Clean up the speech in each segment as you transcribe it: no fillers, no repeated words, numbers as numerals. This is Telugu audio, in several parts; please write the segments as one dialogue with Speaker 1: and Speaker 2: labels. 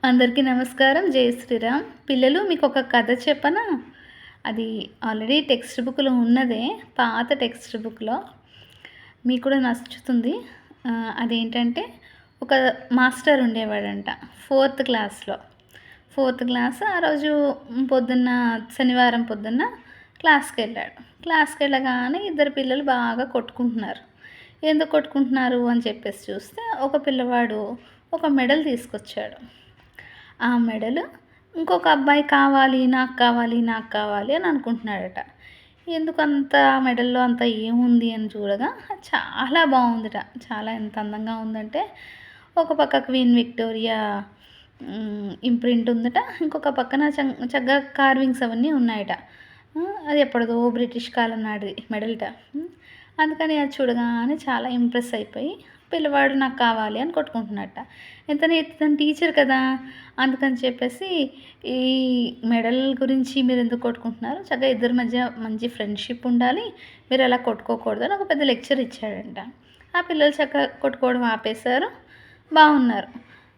Speaker 1: అందరికీ నమస్కారం. జై శ్రీరామ్. పిల్లలు మీకొక కథ చెప్పనా? అది ఆల్రెడీ టెక్స్ట్ బుక్‌లో ఉన్నదే. పాత టెక్స్ట్ బుక్‌లో. మీకు కూడా నచ్చుతుంది. అదేంటంటే ఒక మాస్టర్ ఉండేవాడంట. ఫోర్త్ క్లాస్‌లో. ఫోర్త్ క్లాస్ ఆ రోజు పొద్దున్న శనివారం పొద్దున్న క్లాస్‌కెళ్ళాడు. క్లాస్‌కెళ్ళగానే ఇద్దరు పిల్లలు బాగా కొట్టుకుంటున్నారు. ఎందుకు కొట్టుకుంటున్నారు అని చెప్పేసి చూస్తే ఒక పిల్లవాడు ఒక మెడల్ తీసుకొచ్చాడు. ఆ మెడలు ఇంకొక అబ్బాయి కావాలి, నాకు కావాలి, నాకు కావాలి అని అనుకుంటున్నాడట. ఎందుకంత ఆ మెడల్లో అంత ఏముంది అని చూడగా అది చాలా బావుందిట. చాలా ఎంత అందంగా ఉందంటే ఒక పక్క క్వీన్ విక్టోరియా ఇంప్రింట్ ఉందట. ఇంకొక పక్కన చక్కగా కార్వింగ్స్ అవన్నీ ఉన్నాయట. అది ఎప్పటిదో బ్రిటిష్ కాలం నాటిది మెడల్‌ట. అందుకని అది చూడగానే చాలా ఇంప్రెస్ అయిపోయి పిల్లవాడు నాకు కావాలి అని కొట్టుకుంటున్నట్ట. ఎంతని తను టీచర్ కదా! అందుకని చెప్పేసి ఈ మెడల్ గురించి మీరెందుకు కొట్టుకుంటున్నారు? చక్కగా ఇద్దరి మధ్య మంచి ఫ్రెండ్‌షిప్ ఉండాలి. మీరలా కొట్టుకోకూడదు అని ఒక పెద్ద లెక్చర్ ఇచ్చాడంట. ఆ పిల్లలు చక్కగా కొట్టుకోవడం ఆపేశారు. బావున్నారు.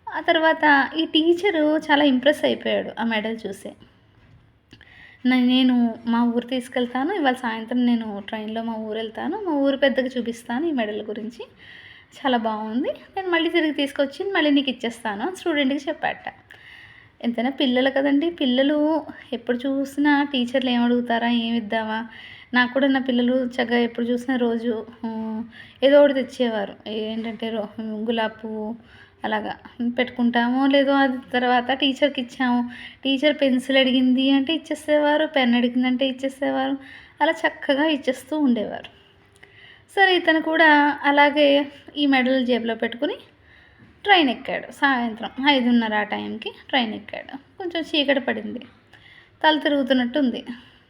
Speaker 1: ఆ తర్వాత ఈ టీచరు చాలా ఇంప్రెస్ అయిపోయాడు ఆ మెడల్ చూసి. నేను మా ఊరు తీసుకెళ్తాను. ఇవాళ సాయంత్రం నేను ట్రైన్‌లో మా ఊరెళ్తాను. మా ఊరు పెద్దకి చూపిస్తాను ఈ మెడల్ గురించి. చాలా బావుంది. నేను మళ్ళీ తిరిగి తీసుకొచ్చి మళ్ళీ నీకిచ్చేస్తాను అని స్టూడెంట్‌కి చెప్పాడట. ఎంతైనా పిల్లలు కదండీ! పిల్లలు ఎప్పుడు చూసినా టీచర్లు ఏమడుగుతారా? ఏమిద్దామా? నాకు కూడా నా పిల్లలు చక్కగా ఎప్పుడు చూసినా రోజు ఏదో ఒకటి తెచ్చేవారు. ఏంటంటే గులాబీ పువ్వు అలాగా పెట్టుకుంటామో లేదో అది తర్వాత టీచర్‌కిచ్చాము. టీచర్ పెన్సిల్ అడిగింది అంటే ఇచ్చేసేవారు. పెన్ అడిగిందంటే ఇచ్చేసేవారు. అలా చక్కగా ఇచ్చేస్తూ ఉండేవారు. సరే ఇతను కూడా అలాగే ఈ మెడల్ జేబులో పెట్టుకొని ట్రైన్ ఎక్కాడు. సాయంత్రం 5:30 ఆ టైంకి ట్రైన్ ఎక్కాడు. కొంచెం చీకటి పడింది. తల తిరుగుతున్నట్టుంది.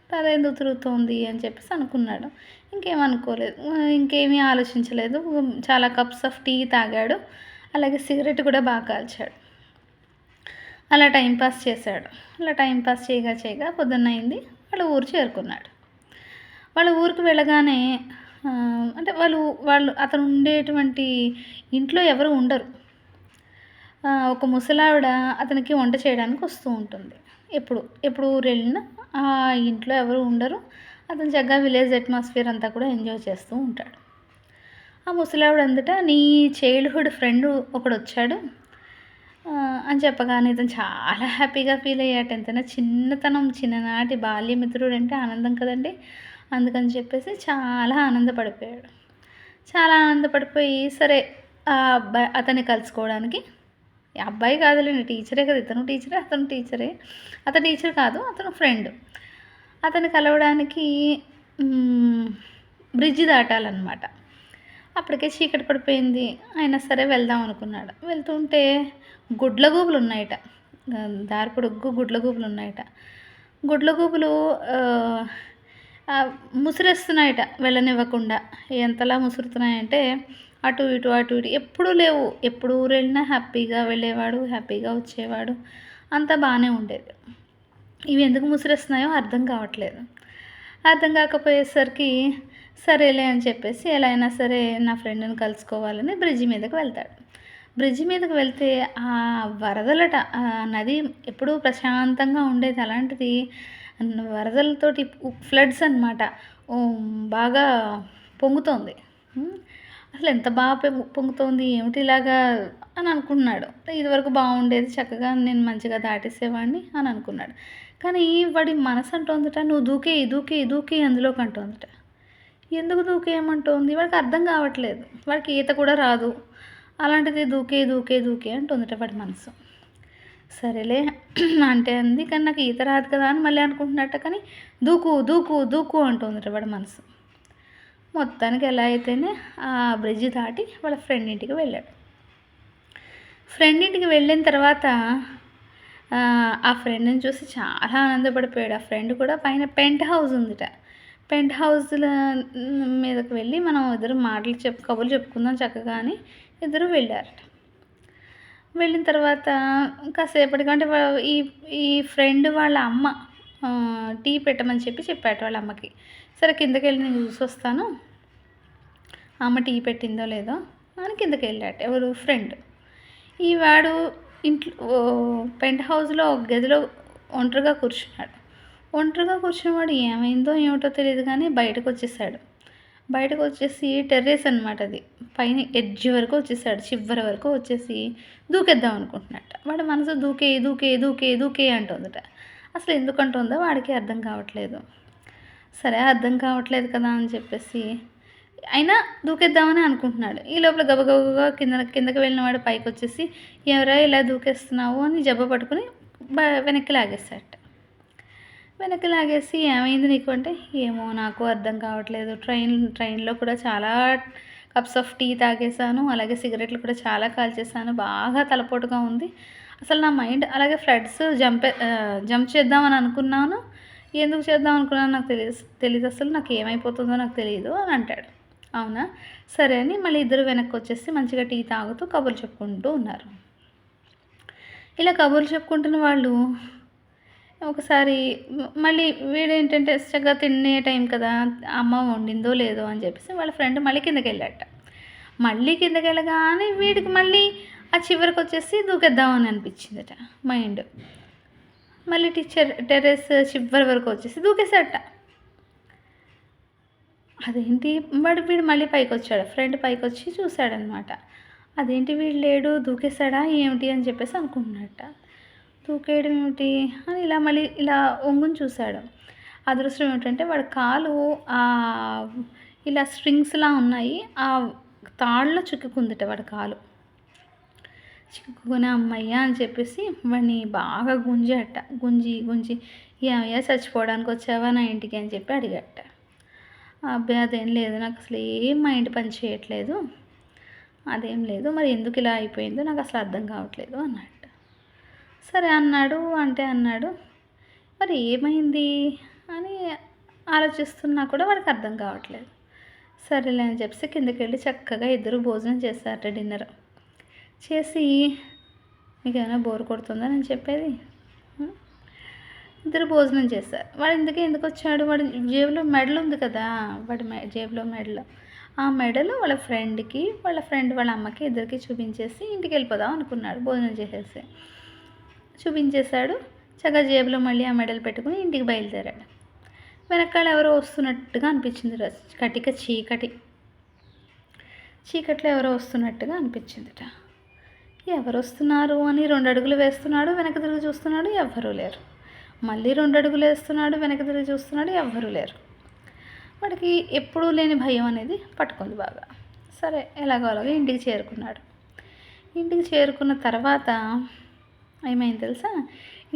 Speaker 1: తల ఎందుకు తిరుగుతోంది అని చెప్పేసి అనుకున్నాడు. ఇంకేమనుకోలేదు. ఇంకేమీ ఆలోచించలేదు. చాలా కప్స్ ఆఫ్ టీ తాగాడు. అలాగే సిగరెట్ కూడా బాగా కాల్చాడు. అలా టైం పాస్ చేశాడు. అలా టైం పాస్ చేయగా చేయగా పొద్దున్నయింది. వాళ్ళ ఊరు చేరుకున్నాడు. వాళ్ళ ఊరికి వెళ్ళగానే అంటే వాళ్ళు అతను ఉండేటువంటి ఇంట్లో ఎవరు ఉండరు. ఒక ముసలావిడ అతనికి వంట చేయడానికి వస్తూ ఉంటుంది. ఎప్పుడు ఊరెళ్ళినా ఆ ఇంట్లో ఎవరు ఉండరు. అతను చక్కగా విలేజ్ అట్మాస్ఫియర్ అంతా కూడా ఎంజాయ్ చేస్తూ ఉంటాడు. ఆ ముసలావిడ అందట నీ చైల్డ్‌హుడ్ ఫ్రెండ్ ఒకడొచ్చాడు అని చెప్పగానే ఇతను చాలా హ్యాపీగా ఫీల్ అయ్యాట. ఎంతైనా చిన్నతనం చిన్ననాటి బాల్యమిత్రుడంటే ఆనందం కదండీ! అందుకని చెప్పేసి చాలా ఆనందపడిపోయాడు. చాలా ఆనందపడిపోయి సరే అతన్ని కలుసుకోవడానికి అబ్బాయి కాదులేండి టీచరే కదా! ఇతను టీచరే, అతను టీచరే. అతను టీచర్ కాదు. అతను ఫ్రెండ్. అతన్ని కలవడానికి బ్రిడ్జి దాటాలనమాట. అప్పటికే చీకటి పడిపోయింది. అయినా సరే వెళ్దాం అనుకున్నాడు. వెళ్తుంటే గుడ్లగూబలున్నాయట. దారి పొడుగు గుడ్లగూబలున్నాయట. గుడ్లగూబలు ముసిరేస్తున్నాయట వెళ్ళనివ్వకుండా. ఎంతలా ముసురుతున్నాయంటే అటు ఇటు అటు ఇటు ఎప్పుడూ లేవు. ఎప్పుడు ఊరెళ్ళినా హ్యాపీగా వెళ్ళేవాడు. హ్యాపీగా వచ్చేవాడు. అంతా బానే ఉండేది. ఇవి ఎందుకు ముసిరేస్తున్నాయో అర్థం కావట్లేదు. అర్థం కాకపోయేసరికి సరేలే అని చెప్పేసి ఎలా అయినా సరే నా ఫ్రెండ్‌ని కలుసుకోవాలని బ్రిడ్జి మీదకి వెళ్తాడు. బ్రిడ్జి మీదకి వెళ్తే ఆ వరదలట నది ఎప్పుడూ ప్రశాంతంగా ఉండేది. అలాంటిది వరదలతోటి ఫ్లడ్స్ అనమాట. బాగా పొంగుతోంది. అసలు ఎంత బాగా పొంగుతోంది ఏమిటి ఇలాగా అని అనుకున్నాడు. ఇదివరకు బాగుండేది చక్కగా నేను మంచిగా దాటేసేవాడిని అని అనుకున్నాడు. కానీ వాడి మనసు అంటోందట నువ్వు దూకేయి, దూకేయి, దూకేయి అందులోకి అంటోందట. ఎందుకు దూకేయమంటోంది వాడికి అర్థం కావట్లేదు. వాడికి ఈత కూడా రాదు. అలాంటిది దూకేయి, దూకేయి, దూకేయి అంటోందట వాడి మనసు. సరేలే అంటే అంది. కానీ నాకు ఈత రాదు కదా అని మళ్ళీ అనుకుంటున్నట్ట. కానీ దూకు, దూకు, దూకు అంటోందట వాడి మనసు. మొత్తానికి ఎలా అయితేనే ఆ బ్రిడ్జి దాటి వాళ్ళ ఫ్రెండ్ ఇంటికి వెళ్ళాడు. ఫ్రెండ్ ఇంటికి వెళ్ళిన తర్వాత ఆ ఫ్రెండ్‌ని చూసి చాలా ఆనందపడిపోయాడు. ఆ ఫ్రెండ్ కూడా పైన పెంట్ హౌస్ ఉందిట. పెంట్ హౌస్‌ల మీదకి వెళ్ళి మనం ఇద్దరు మాటలు కబుర్లు చెప్పుకుందాం చక్కగా అని ఇద్దరు వెళ్ళారట. వెళ్ళిన తర్వాత కాసేపటికి అంటే ఈ ఈ ఫ్రెండ్ వాళ్ళ అమ్మ టీ పెట్టమని చెప్పాడట వాళ్ళ అమ్మకి. సరే కిందకెళ్ళి నేను చూసొస్తాను. అమ్మ టీ పెట్టిందో లేదో అని కిందకెళ్ళాడట. ఎవరు ఫ్రెండ్. ఈ వాడు ఇంట్లో పెంట్ హౌస్‌లో ఒక గదిలో ఒంటరిగా కూర్చున్నాడు. ఒంటరిగా కూర్చున్నవాడు ఏమైందో ఏమిటో తెలీదు గానీ బయటకొచ్చేసాడు. బయటకొచ్చేసి టెర్రస్ అనమాట అది. పైన ఎడ్జ్ వరకు వచ్చేసాడు. చివరి వరకు వచ్చేసి దూకేద్దాం అనుకుంటున్నట్ట. వాడి మనసు దూకేయి, దూకేయి, దూకేయి, దూకేయి అంటోందట. అసలు ఎందుకంటోందో వాడికి అర్థం కావట్లేదు. సరే అర్థం కావట్లేదు కదా అని చెప్పేసి అయినా దూకేద్దామని అనుకుంటున్నాడు. ఈ లోపల గబగబా కిందకి వెళ్ళినవాడు పైకొచ్చేసి ఎవరా ఇలా దూకేస్తున్నావు అని జబ్బ పట్టుకొని వెనక్కి లాగేసాడట. వెనక్కి లాగేసి ఏమైంది నీకు అంటే, ఏమో నాకు అర్థం కావట్లేదు. ట్రైన్‌లో కూడా చాలా కప్స్ ఆఫ్ టీ తాగేశాను. అలాగే సిగరెట్లు కూడా చాలా కాల్చేశాను. బాగా తలపోటుగా ఉంది. అసలు నా మైండ్ అలాగే ఫ్లడ్స్ జంప్ చేద్దామని అనుకున్నాను. ఎందుకు చేద్దాం అనుకున్నానో నాకు తెలీదసలు. నాకు ఏమైపోతుందో నాకు తెలీదు అని అంటాడు. అవునా? సరే అని మళ్ళీ ఇద్దరు వెనక్కొచ్చేసి మంచిగా టీ తాగుతూ కబుర్లు చెప్పుకుంటూ ఉన్నారు. ఇలా కబుర్లు చెప్పుకుంటున్న వాళ్ళు ఒకసారి మళ్ళీ వీడేంటంటే చక్కగా తినే టైం కదా! అమ్మ వండిందో లేదో అని చెప్పేసి వాళ్ళ ఫ్రెండ్ మళ్ళీ కిందకెళ్ళాడట. మళ్ళీ కిందకెళ్ళగానే వీడికి మళ్ళీ ఆ చివరికొచ్చేసి దూకేద్దామని అనిపించిందట మైండ్. మళ్ళీ టెర్రస్ చివరి వరకు వచ్చేసి దూకేసాడట. అదేంటి వీడు మళ్ళీ పైకొచ్చాడు. ఫ్రెండ్ పైకొచ్చి చూసాడనమాట. అదేంటి వీడు లేడు దూకేసాడా ఏమిటి అని చెప్పేసి అనుకుంటున్నాడట. దూకేయడం ఏమిటి అని మళ్ళీ ఇలా ఒంగుని చూశాడు. అదృష్టం ఏమిటంటే వాడి కాలు ఇలా స్ట్రింగ్స్‌లా ఉన్నాయి. ఆ తాడులో చిక్కుకుందట వాడి కాలు. చిక్కుకుని హమ్మయ్య అని చెప్పేసి వాడిని బాగా గుంజాడట. గుంజి ఏమయ్యా చచ్చిపోవడానికి వచ్చావా నా ఇంటికి అని చెప్పి అడిగాడట. అబ్బే అదేం లేదు, నాకు అసలు ఏం మైండ్ పని చేయట్లేదు. అదేం లేదు, మరి ఎందుకు ఇలా అయిపోయిందో నాకు అసలు అర్థం కావట్లేదు అన్నాడట. సరే అన్నాడు. మరి ఏమైంది అని ఆలోచిస్తున్నా కూడా వాడికి అర్థం కావట్లేదు. సరేలే అని చెప్పేసి కిందకెళ్ళి చక్కగా ఇద్దరు భోజనం చేశారట డిన్నర్. చేసి మీకేమైనా బోర్ కొడుతుందా నేను చెప్పేది? ఇద్దరు భోజనం చేశారు. వాడు ఇంతకీ ఎందుకు వచ్చాడు? వాడి జేబులో మెడల్ ఉంది కదా! వాడి జేబులో మెడల్. ఆ మెడల్ వాళ్ళ ఫ్రెండ్‌కి, వాళ్ళ ఫ్రెండ్ వాళ్ళ అమ్మకి ఇద్దరికి చూపించేసి ఇంటికి వెళ్ళిపోదాం అనుకున్నాడు భోజనం చేసేసి. చూపించేశాడు. చక్కగా జేబులో మళ్ళీ ఆ మెడల్ పెట్టుకుని ఇంటికి బయలుదేరాడు. వెనకాల ఎవరో వస్తున్నట్టుగా అనిపించింది. కటిక చీకట్లో ఎవరో వస్తున్నట్టుగా అనిపించిందిట. ఎవరు వస్తున్నారు అని 2 అడుగులు వేస్తున్నాడు. వెనక్కి తిరిగి చూస్తున్నాడు. ఎవ్వరూ లేరు. మళ్ళీ 2 అడుగులు వేస్తున్నాడు. వెనక్కి తిరిగి చూస్తున్నాడు. ఎవ్వరూ లేరు. వాడికి ఎప్పుడూ లేని భయం అనేది పట్టుకుంది బాగా. సరే ఎలాగో అలాగో ఇంటికి చేరుకున్నాడు. ఇంటికి చేరుకున్న తర్వాత ఏమైంది తెలుసా?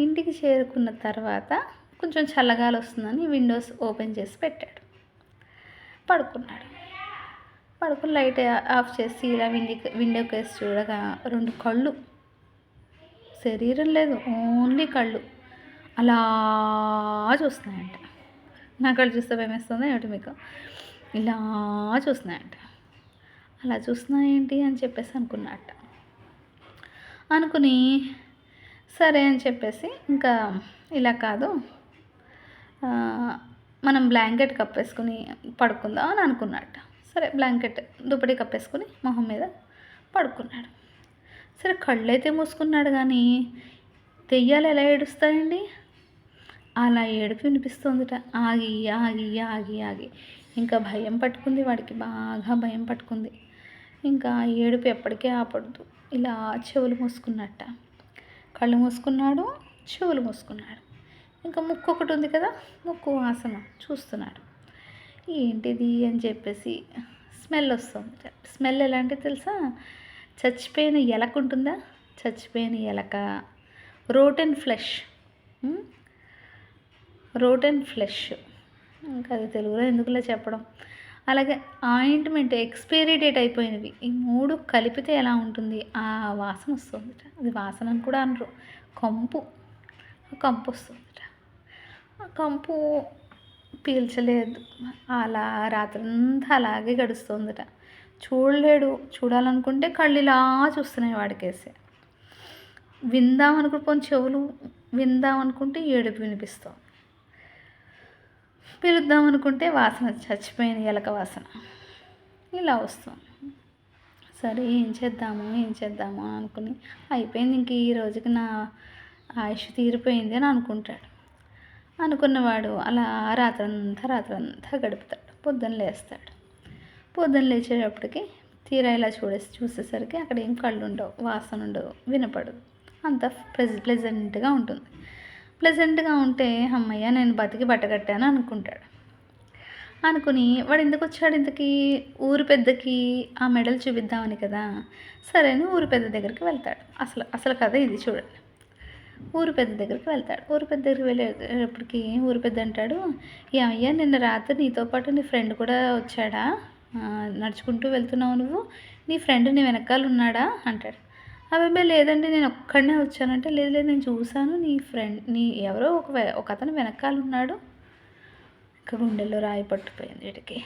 Speaker 1: ఇంటికి చేరుకున్న తర్వాత కొంచెం చల్లగాలి వస్తుందని విండోస్ ఓపెన్ చేసి పెట్టాడు. పడుకున్నాడు. పడుకుని లైట్ ఆఫ్ చేసి ఇలా విండో కేసి చూడగా 2 కళ్ళు, శరీరం లేదు, ఓన్లీ కళ్ళు అలా చూస్తున్నాయంట. నా కళ్ళు చూస్తే భయమేస్తుందా ఏమిటి మీకు? ఇలా చూస్తున్నాయంట. అలా చూస్తున్నాయేంటి అని చెప్పేసి అనుకుని సరే అని చెప్పేసి ఇంకా ఇలా కాదు, మనం బ్లాంకెట్ కప్పేసుకుని పడుకుందాం అని అనుకున్నట్ట. సరే బ్లాంకెట్ దుప్పటి కప్పేసుకుని మొహం మీద పడుకున్నాడు. సరే కళ్ళైతే మూసుకున్నాడు కానీ దెయ్యాలు ఎలా ఏడుస్తాయండి? అలా ఏడుపు వినిపిస్తుందిట. ఆగి ఇంకా భయం పట్టుకుంది వాడికి, బాగా భయం పట్టుకుంది. ఇంకా ఏడుపు ఎప్పటికీ ఆపడదు. ఇలా చెవులు మూసుకున్నట్ట. కళ్ళు మూసుకున్నాడు, చెవులు మూసుకున్నాడు. ఇంకా ముక్కు ఒకటి ఉంది కదా, ముక్కు వాసన చూస్తున్నాడు. ఏంటిది అని చెప్పేసి స్మెల్ వస్తుంది. స్మెల్ ఎలాంటిది తెలుసా? చచ్చిపోయిన ఎలక ఉంటుందా, చచ్చిపోయిన ఎలక, రోటెన్ ఫ్లెష్ ఇంకా అది తెలుగులో ఎందుకులే చెప్పడం. అలాగే ఆయింట్మెంట్ ఎక్స్పైరీ డేట్ అయిపోయినవి, ఈ 3 కలిపితే ఎలా ఉంటుంది ఆ వాసన వస్తుందిట. అది వాసన అని కూడా అనరు, కంపు వస్తుందిట. ఆ కంపు పీల్చలేదు. అలా రాత్రంతా అలాగే గడుస్తుందిట. చూడలేడు. చూడాలనుకుంటే కళ్ళు ఇలా చూస్తున్నాయి వాడికేసి. చెవులు విందామనుకుంటే ఏడుపు వినిపిస్తుంది. పిలుద్దామనుకుంటే వాసన, చచ్చిపోయిన ఎలక వాసన ఇలా వస్తుంది. సరే ఏం చేద్దాము అనుకుని అయిపోయింది, ఇంక ఈ రోజుకి నా ఆయుష్ తీరిపోయింది అని అనుకుంటాడు. అనుకున్నవాడు అలా రాత్రంతా గడుపుతాడు. పొద్దున్న లేస్తాడు. పొద్దున్న లేచేటప్పటికి తీరా ఇలా చూసేసరికి అక్కడ ఏం కళ్ళు ఉండవు, వాసన ఉండదు, వినపడదు. అంత ప్లెజెంట్గా ఉంటుంది. ప్లెజెంట్గా ఉంటే అమ్మయ్య నేను బతికి బట్టగట్టాను అనుకుంటాడు. అనుకుని వాడు ఎందుకు వచ్చాడు ఇంతకీ? ఊరు పెద్దకి ఆ మెడల్ చూపిద్దామని కదా. సరే అని ఊరు పెద్ద దగ్గరికి వెళ్తాడు. అసలు కథ ఇది చూడండి. ఊరు పెద్ద దగ్గరికి వెళ్తాడు. ఊరు పెద్ద దగ్గరికి వెళ్ళేటప్పటికి ఊరు పెద్ద అంటాడు, ఏమయ్యా నిన్న రాత్రి నీతో పాటు నీ ఫ్రెండ్ కూడా వచ్చాడా? నడుచుకుంటూ వెళ్తున్నావు నువ్వు, నీ ఫ్రెండ్ నీ వెనకాల ఉన్నాడా అంటాడు. అబ్బాయి లేదండి నేను ఒక్కడనే వచ్చానంటే, లేదు లేదు నేను చూశాను నీ ఫ్రెండ్ ఎవరో ఒక అతను వెనకాల ఉన్నాడు. ఇంకా గుండెల్లో రాయి పట్టుపోయింది వీడికి.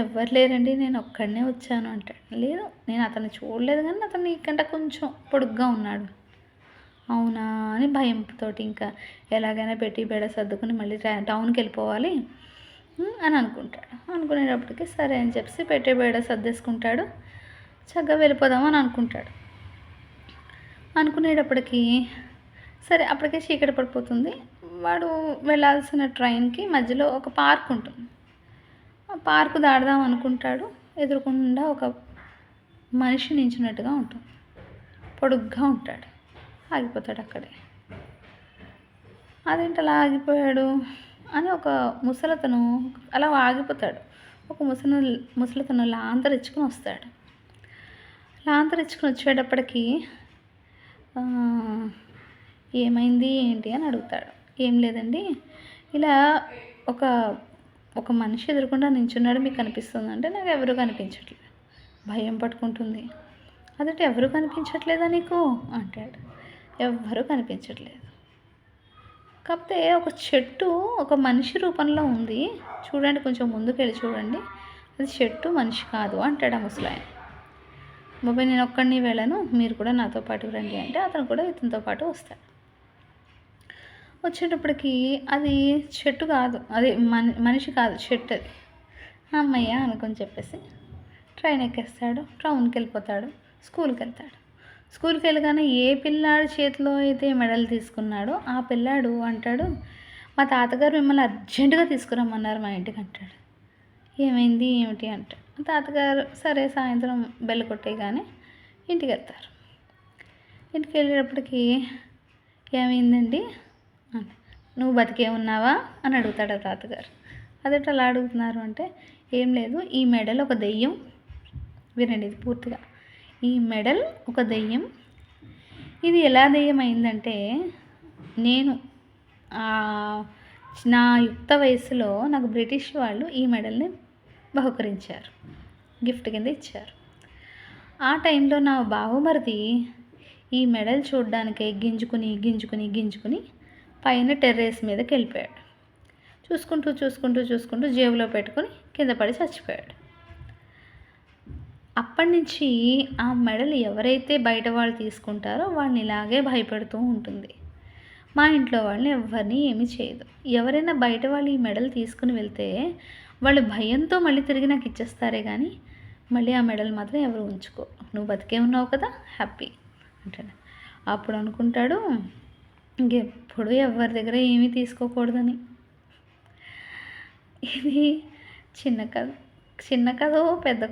Speaker 1: ఎవ్వరు లేరండి నేను ఒక్కడనే వచ్చాను అంటాడు. లేదు నేను అతన్ని చూడలేదు కానీ అతను నీకంటే కొంచెం పొడుగ్గా ఉన్నాడు. అవునా అని భయంతో ఇంకా ఎలాగైనా పెట్టి బెడ సర్దుకుని మళ్ళీ టౌన్కి వెళ్ళిపోవాలి అని అనుకుంటాడు. అనుకునేటప్పటికి సరే అని చెప్పి పెట్టే బేడ సర్దేసుకుంటాడు. చక్కగా వెళ్ళిపోదామని అనుకుంటాడు. అనుకునేటప్పటికి సరే అప్పటికే చీకటి పడిపోతుంది. వాడు వెళ్ళాల్సిన ట్రైన్కి మధ్యలో ఒక పార్క్ ఉంటుంది. ఆ పార్కు దాడదాం అనుకుంటాడు. ఎదురుకుండా ఒక మనిషి నించున్నట్టుగా ఉంటుంది. పొడుగ్గా ఉంటాడు. ఆగిపోతాడు అక్కడే. అదేంటి అలా ఆగిపోయాడు అని ఒక ముసలతను అలా ఆగిపోతాడు. ఒక ముసలతను లాంతరిచ్చుకుని వస్తాడు. లాంతరిచ్చుకుని వచ్చేటప్పటికి ఏమైంది ఏంటి అని అడుగుతాడు. ఏం లేదండి ఇలా ఒక మనిషి ఎదురుకుండా నించున్నాడు మీకు కనిపిస్తుంది అంటే, నాకు ఎవరు కనిపించట్లేదు. భయం పట్టుకుంటుంది. అదంటే ఎవరు కనిపించట్లేదా నీకు అంటాడు. ఎవ్వరూ కనిపించట్లేదు. కాకపోతే ఒక చెట్టు ఒక మనిషి రూపంలో ఉంది చూడండి, కొంచెం ముందుకు వెళ్ళి చూడండి, అది చెట్టు మనిషి కాదు అంటాడు ఆ ముసలాయన. బాబాయ్ నేను ఒక్కడిని వెళ్ళను, మీరు కూడా నాతో పాటు రండి అంటే అతను కూడా ఇతనితో పాటు వస్తాడు. వచ్చేటప్పటికి అది చెట్టు కాదు, అది మనిషి కాదు, చెట్టు అది. అమ్మయ్య అనుకొని చెప్పేసి ట్రైన్ ఎక్కేస్తాడు. టౌన్కి వెళ్ళిపోతాడు. స్కూల్కి వెళ్తాడు. స్కూల్కి వెళ్ళగానే ఏ పిల్లాడి చేతిలో అయితే మెడల్ తీసుకున్నాడో ఆ పిల్లాడు అంటాడు, మా తాతగారు మిమ్మల్ని అర్జెంటుగా తీసుకురమ్మన్నారు మా ఇంటికి అంటాడు. ఏమైంది ఏమిటి అంటాడు. తాతగారు సరే సాయంత్రం బెల్ కొట్టేయగానే ఇంటికి వెళ్తారు. ఇంటికి వెళ్ళేటప్పటికి ఏమైందండి అంటే, నువ్వు బతికే ఉన్నావా అని అడుగుతాడు ఆ తాతగారు. అదేంటి అలా అడుగుతున్నారు అంటే, ఏం లేదు ఈ మెడల్ ఒక దెయ్యం, వినండి ఇది పూర్తిగా, ఈ మెడల్ ఒక దెయ్యం. ఇది ఎలా దెయ్యం అయిందంటే, నేను నా యుక్త వయసులో నాకు బ్రిటిష్ వాళ్ళు ఈ మెడల్ని బహుకరించారు, గిఫ్ట్ కింద ఇచ్చారు. ఆ టైంలో నా బావమరిది ఈ మెడల్ చూడడానికే గింజుకుని పైన టెర్రేస్ మీదకి వెళ్ళిపోయాడు. చూసుకుంటూ జేబులో పెట్టుకొని కింద పడి చచ్చిపోయాడు. అప్పటి నుంచి ఆ మెడల్ ఎవరైతే బయట వాళ్ళు తీసుకుంటారో వాళ్ళని ఇలాగే భయపెడుతూ ఉంటుంది. మా ఇంట్లో వాళ్ళని ఎవరిని ఏమీ చేయదు. ఎవరైనా బయట వాళ్ళు ఈ మెడల్ తీసుకుని వెళ్తే వాళ్ళు భయంతో మళ్ళీ తిరిగి నాకు ఇచ్చేస్తారే కానీ మళ్ళీ ఆ మెడల్ మాత్రం ఎవరు ఉంచుకో, నువ్వు బతికే ఉన్నావు కదా హ్యాపీ అంటాడు. అప్పుడు అనుకుంటాడు ఇంకెప్పుడు ఎవరి దగ్గర ఏమీ తీసుకోకూడదని. ఇది చిన్న కథో పెద్ద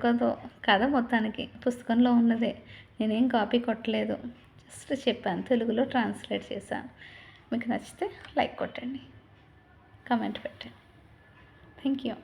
Speaker 1: కథ మొత్తానికి పుస్తకంలో ఉన్నదే, నేనేం కాపీ కొట్టలేదు, జస్ట్ చెప్పాను, తెలుగులో ట్రాన్స్లేట్ చేశాను. మీకు నచ్చితే లైక్ కొట్టండి, కామెంట్ పెట్టండి. Thank you.